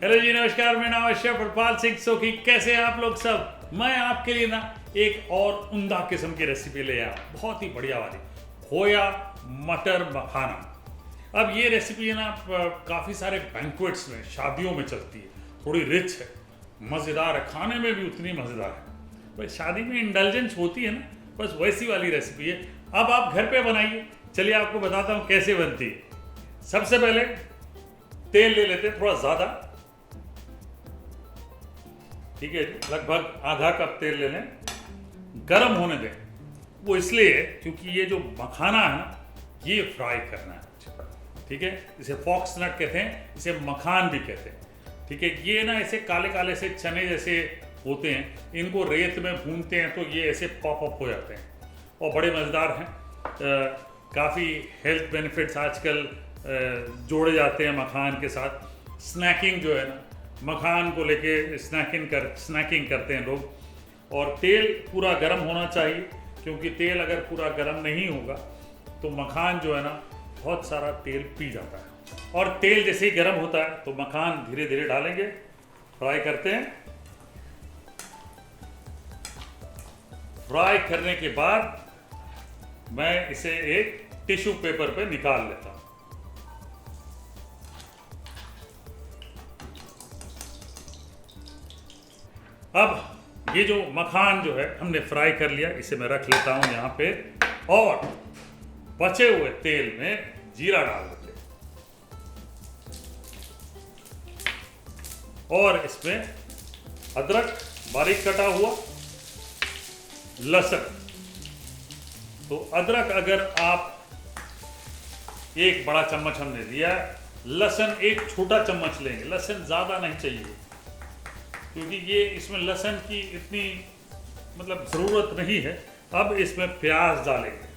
Hello जी, नमस्कार। मेरा नाम है शेफ हरपाल सिंह सोखी। कैसे हैं आप लोग सब? मैं आपके लिए ना एक और उम्दा किस्म की रेसिपी ले आया, बहुत ही बढ़िया वाली खोया मटर मखाना। अब ये रेसिपी है ना काफ़ी सारे बैंक्वेट्स में, शादियों में चलती है। थोड़ी रिच है, मज़ेदार है, खाने में भी उतनी मज़ेदार है। बस शादी में इंडल्जेंस होती है ना, बस वैसी वाली रेसिपी है। अब आप घर पे बनाइए। चलिए आपको बताता हूँ कैसे बनती है। सबसे पहले तेल ले लेते हैं, थोड़ा ज़्यादा, ठीक है, लगभग आधा कप तेल ले लें। गरम होने दें। वो इसलिए क्योंकि ये जो मखाना है ना, ये फ्राई करना है, ठीक है। इसे फॉक्स नट कहते हैं, इसे मखान भी कहते हैं, ठीक है। ये ना ऐसे काले काले से चने जैसे होते हैं, इनको रेत में भूनते हैं तो ये ऐसे पॉप अप हो जाते हैं और बड़े मज़ेदार हैं। काफ़ी हेल्थ बेनिफिट्स आजकल जोड़े जाते हैं मखान के साथ। स्नैकिंग जो है ना, मखान को लेके स्नैकिंग करते हैं लोग। और तेल पूरा गर्म होना चाहिए, क्योंकि तेल अगर पूरा गर्म नहीं होगा तो मखान जो है ना बहुत सारा तेल पी जाता है। और तेल जैसे ही गर्म होता है तो मखान धीरे धीरे डालेंगे, फ्राई करते हैं। फ्राई करने के बाद मैं इसे एक टिश्यू पेपर पे निकाल लेता हूँ। अब ये जो मखान जो है हमने फ्राई कर लिया, इसे मैं रख लेता हूं यहाँ पे। और बचे हुए तेल में जीरा डाल देते हैं और इसमें अदरक बारीक कटा हुआ, लहसुन। तो अदरक अगर आप एक बड़ा चम्मच हमने दिया, लहसुन एक छोटा चम्मच लेंगे। लहसुन ज़्यादा नहीं चाहिए, क्योंकि ये इसमें लहसुन की इतनी मतलब ज़रूरत नहीं है। अब इसमें प्याज डालेंगे।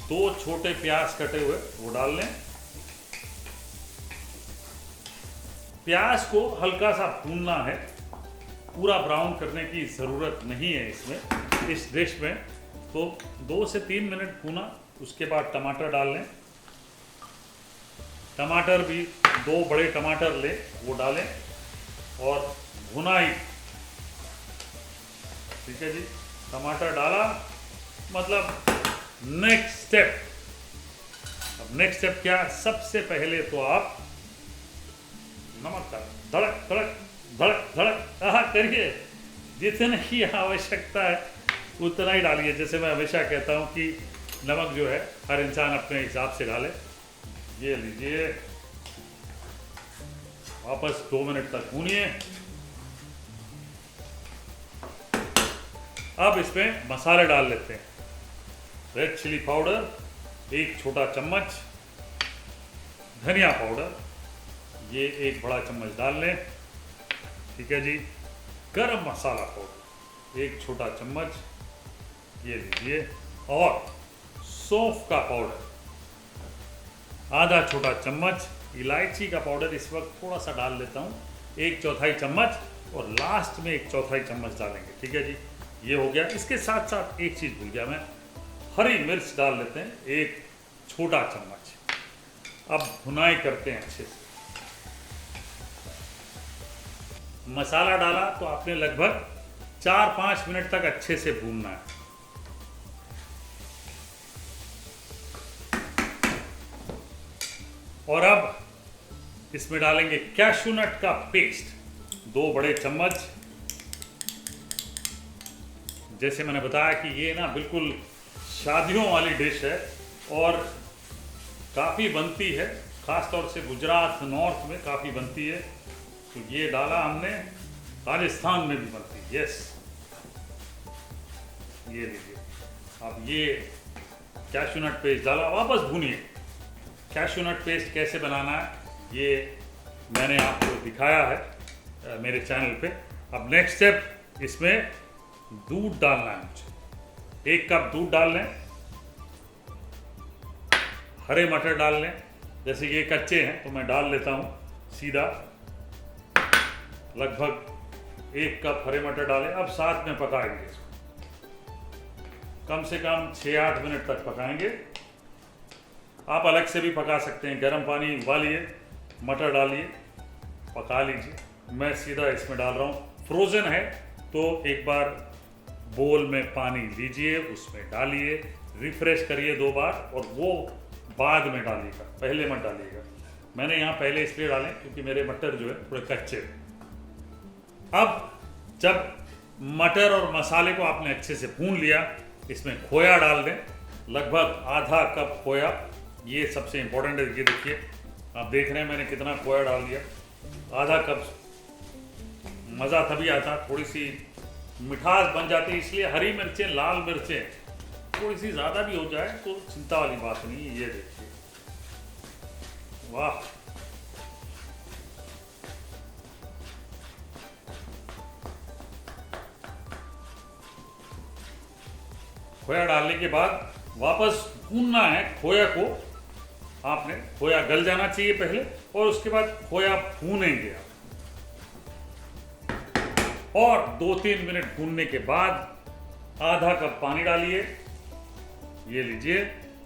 दो छोटे प्याज कटे हुए वो डाल लें। प्याज को हल्का सा भूनना है, पूरा ब्राउन करने की ज़रूरत नहीं है इसमें, इस डिश में। तो 2 से 3 मिनट भूना, उसके बाद टमाटर डाल लें। टमाटर भी 2 बड़े टमाटर लें, वो डालें और भुनाई, ठीक है जी। टमाटर डाला, मतलब नेक्स्ट स्टेप। अब नेक्स्ट स्टेप क्या है? सबसे पहले तो आप नमक डालें, धड़क धड़क धड़क धड़क करिए। जितनी ही आवश्यकता है उतना ही डालिए। जैसे मैं हमेशा कहता हूँ कि नमक जो है हर इंसान अपने हिसाब से डाले। ये लीजिए, वापस 2 मिनट तक भूनिए। अब इसमें मसाले डाल लेते हैं। रेड चिली पाउडर 1 छोटा चम्मच, धनिया पाउडर ये 1 बड़ा चम्मच डाल लें, ठीक है जी। गरम मसाला पाउडर 1 छोटा चम्मच, ये लीजिए। और सौंफ का पाउडर आधा छोटा चम्मच। इलायची का पाउडर इस वक्त थोड़ा सा डाल लेता हूँ, 1/4 चम्मच। और लास्ट में 1/4 चम्मच डालेंगे, ठीक है जी। ये हो गया। इसके साथ साथ एक चीज़ भूल गया मैं, हरी मिर्च डाल लेते हैं 1 छोटा चम्मच। अब भुनाई करते हैं अच्छे से। मसाला डाला तो आपने लगभग 4-5 मिनट तक अच्छे से भूनना है। और अब इसमें डालेंगे कैश्यू नट का पेस्ट 2 बड़े चम्मच। जैसे मैंने बताया कि ये ना बिल्कुल शादियों वाली डिश है और काफ़ी बनती है, ख़ास तौर से गुजरात नॉर्थ में काफ़ी बनती है। तो ये डाला हमने, राजस्थान में भी बनती है। यस, ये लीजिए। अब ये कैश्यू नट पेस्ट डाला, वापस भूनिए। कैश्यू नट पेस्ट कैसे बनाना है ये मैंने आपको दिखाया है मेरे चैनल पे। अब नेक्स्ट स्टेप, इसमें दूध डालना है मुझे। 1 कप दूध डाल लें। हरे मटर डाल लें। जैसे ये कच्चे हैं तो मैं डाल लेता हूँ सीधा। लगभग 1 कप हरे मटर डालें। अब साथ में पकाएंगे इसको, कम से कम 6-8 मिनट तक पकाएंगे। आप अलग से भी पका सकते हैं। गर्म पानी उबालिए, मटर डालिए, पका लीजिए। मैं सीधा इसमें डाल रहा हूँ। फ्रोज़न है तो एक बार बोल में पानी लीजिए, उसमें डालिए, रिफ्रेश करिए 2 बार, और वो बाद में डालिएगा, पहले मत डालिएगा। मैंने यहाँ पहले इसलिए डाले क्योंकि मेरे मटर जो है थोड़े कच्चे। अब जब मटर और मसाले को आपने अच्छे से भून लिया, इसमें खोया डाल दें, लगभग आधा कप खोया। ये सबसे इम्पोर्टेंट है। ये देखिए, आप देख रहे हैं मैंने कितना खोया डाल दिया, आधा कप। मज़ा तभी आता, थोड़ी सी मिठास बन जाती है। इसलिए हरी मिर्चें, लाल मिर्चें थोड़ी सी ज़्यादा भी हो जाए तो चिंता वाली बात नहीं है। ये देखिए, वाह, खोया डालने के बाद वापस भूनना है खोया को। आपने खोया गल जाना चाहिए पहले, और उसके बाद खोया भूनेंगे आप। और 2-3 मिनट भूनने के बाद आधा कप पानी डालिए। ये लीजिए,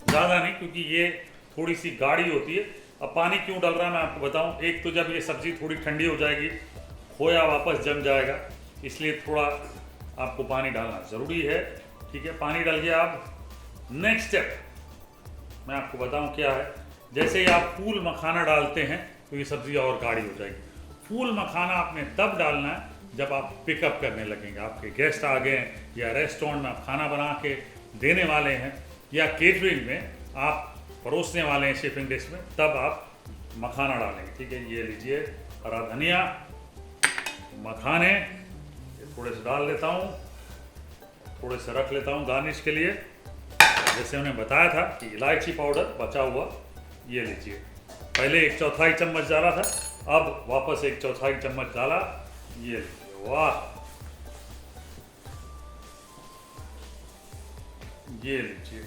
ज़्यादा नहीं, क्योंकि ये थोड़ी सी गाढ़ी होती है। अब पानी क्यों डाल रहा है मैं आपको बताऊं। एक तो जब ये सब्ज़ी थोड़ी ठंडी हो जाएगी, खोया वापस जम जाएगा, इसलिए थोड़ा आपको पानी डालना ज़रूरी है। ठीक है, पानी डाल के आप नेक्स्ट स्टेप मैं आपको बताऊं क्या है। जैसे ही आप फूल मखाना डालते हैं तो ये सब्ज़ी और गाढ़ी हो जाएगी। फूल मखाना आपने तब डालना है जब आप पिकअप करने लगेंगे, आपके गेस्ट आ गए हैं, या रेस्टोरेंट में आप खाना बना के देने वाले हैं, या केटरिंग में आप परोसने वाले हैं शेफिंग डिश में, तब आप मखाना डालेंगे। ठीक है, ये लीजिए, हरा धनिया, मखाने थोड़े से डाल लेता हूँ, थोड़े से रख लेता हूँ गार्निश के लिए। जैसे उन्हें बताया था कि इलायची पाउडर बचा हुआ, ये लीजिए। पहले 1/4 चम्मच डाला था, अब वापस 1/4 चम्मच डाला। ये लीजिए, वाह, ये लीजिए।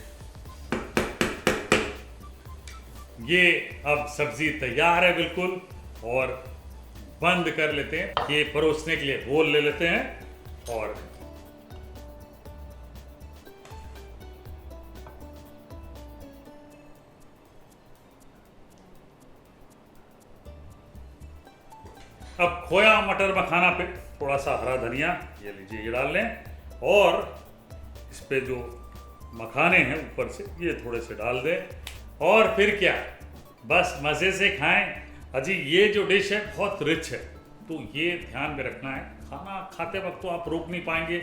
ये अब सब्जी तैयार है बिल्कुल। और बंद कर लेते हैं। ये परोसने के लिए बोल ले लेते हैं। और अब खोया मटर मखाना पे थोड़ा सा हरा धनिया, ये लीजिए, ये डाल लें। और इस पे जो मखाने हैं ऊपर से ये थोड़े से डाल दें। और फिर क्या, बस मज़े से खाएं। अजी ये जो डिश है बहुत रिच है, तो ये ध्यान में रखना है। खाना खाते वक्त तो आप रोक नहीं पाएंगे,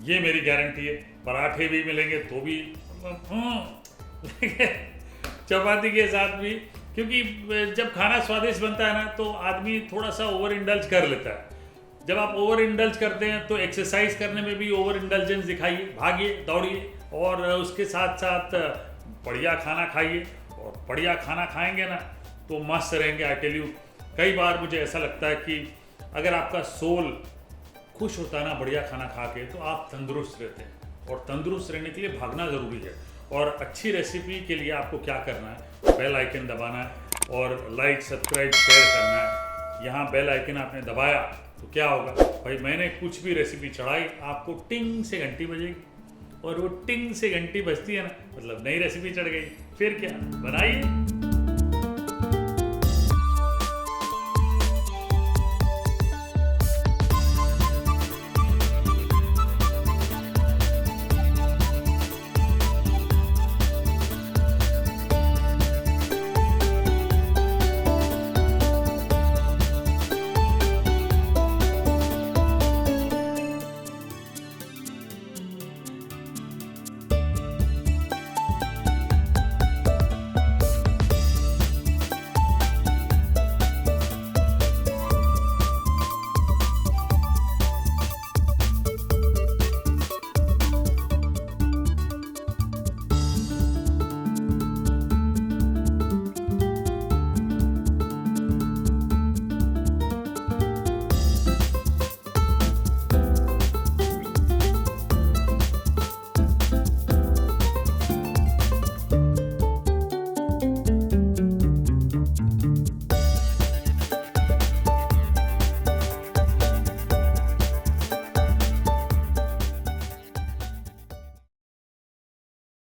ये मेरी गारंटी है। पराठे भी मिलेंगे तो भी, चपाती के साथ भी, क्योंकि जब खाना स्वादिष्ट बनता है ना तो आदमी थोड़ा सा ओवर इंडल्ज कर लेता है। जब आप ओवर इंडल्ज करते हैं तो एक्सरसाइज करने में भी ओवर इंडल्जेंस दिखाइए, भागिए, दौड़िए, और उसके साथ साथ बढ़िया खाना खाइए। और बढ़िया खाना खाएंगे ना तो मस्त रहेंगे। आई टेल यू, कई बार मुझे ऐसा लगता है कि अगर आपका सोल खुश होता है ना बढ़िया खाना खा के, तो आप तंदुरुस्त रहते हैं। और तंदुरुस्त रहने के लिए भागना ज़रूरी है। और अच्छी रेसिपी के लिए आपको क्या करना है, बेल आइकन दबाना है, और लाइक, सब्सक्राइब, शेयर करना है। यहाँ बेल आइकन आपने दबाया तो क्या होगा भाई, मैंने कुछ भी रेसिपी चढ़ाई, आपको टिंग से घंटी बजेगी। और वो टिंग से घंटी बजती है ना, मतलब नई रेसिपी चढ़ गई। फिर क्या, बनाइए।